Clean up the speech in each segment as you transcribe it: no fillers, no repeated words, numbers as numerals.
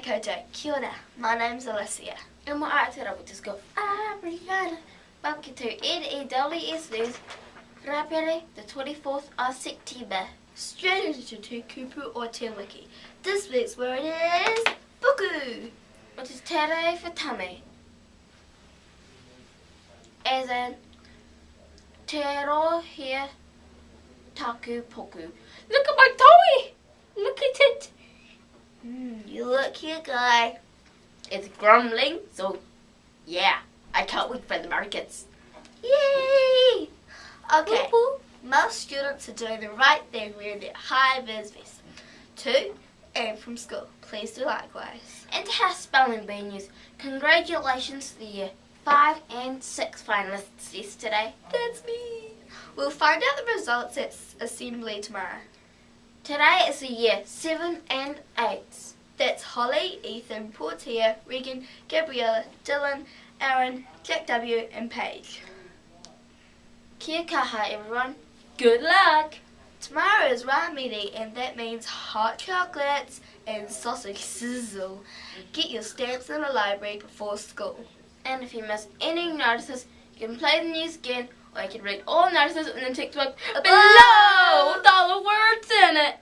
koutou, kia ora. My name's Allyssia. And my Aotearoa to school. Breana. Welcome to N.E.W.S News. Ramere, the 24th of September. Straight into kupu or te wiki. This week's word is puku, which is Tee-ro-hea for tummy. As in Tirohia, taku, puku. Look at my toe! Look at it! You look here, guy. It's grumbling, so yeah, I can't wait for the markets. Yay! Okay, most students are doing the right thing wearing their Hi Viz vest. To and from school, please do likewise. And to have spelling bee news, congratulations to the year 5 and 6 finalists yesterday. That's me. We'll find out the results at assembly tomorrow. Today is the year 7 and 8. That's Holly, Ethan, Portia, Reagan, Gabriella, Dylan, Aaron, Jack W and Payge. Kia kaha everyone. Good luck! Tomorrow is Ramere and that means hot chocolates and sausage sizzle. Get your stamps in the library before school. And if you miss any notices, you can play the news again, or you can read all notices in the textbook below with all the words in it.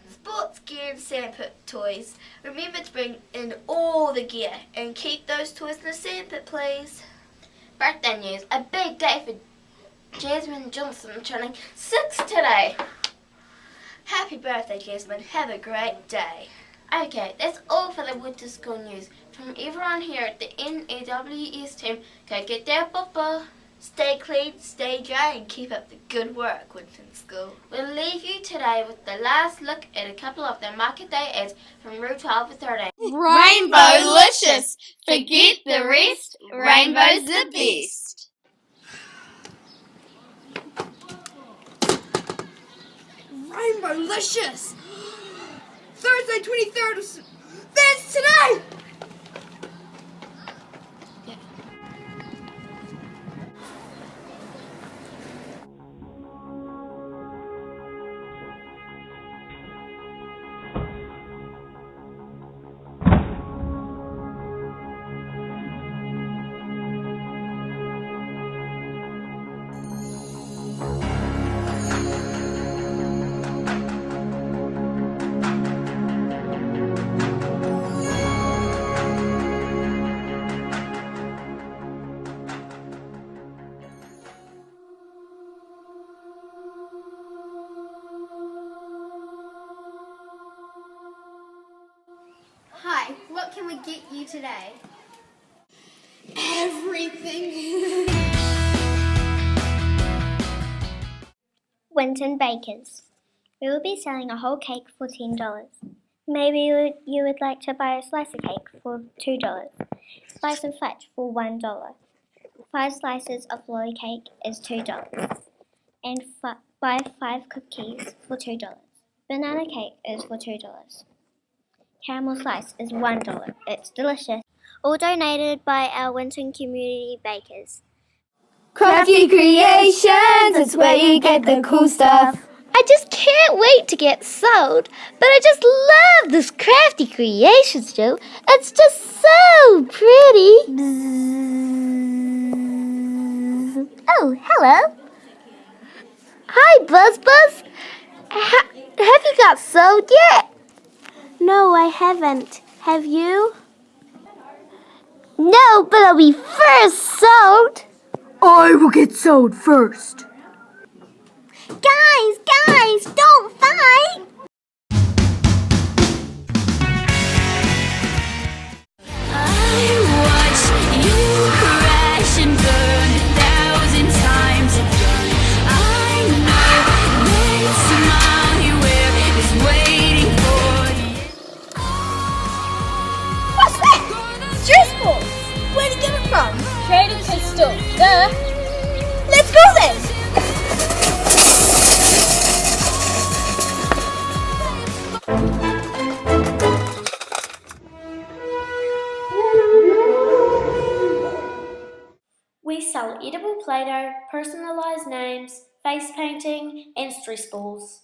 Sports gear and sandpit toys. Remember to bring in all the gear and keep those toys in the sandpit, please. Birthday news. A big day for Jasmine Johnson, turning 6 today. Happy birthday, Jasmine. Have a great day. Okay, that's all for the winter school news. From everyone here at the N.E.W.S team, go get their papa. Stay clean, stay dry, and keep up the good work, Winton School. We'll leave you today with the last look at a couple of the market day ads from Route 12 to 13. Rainbow-licious! Forget the rest, rainbow's the best! Rainbow-licious! Thursday 23rd, that's today! Hi, what can we get you today? Everything! Winton Bakers. We will be selling a whole cake for $10. Maybe you would like to buy a slice of cake for $2. Buy some fudge for $1. 5 slices of lolly cake is $2. And buy 5 cookies for $2. Banana cake is for $2. Caramel slice is $1. It's delicious. All donated by our Winton community bakers. Crafty Creations, it's where you get the cool stuff. I just can't wait to get sold, but I just love this Crafty Creations, Joe. It's just so pretty. Oh, hello. Hi, Buzz. Have you got sold yet? No, I haven't. Have you? No, but I'll be first sold. I will get sold first. Guys, don't fight. Trading pistol, duh! Let's go then. We sell edible Play-Doh, personalised names, face painting and stress balls.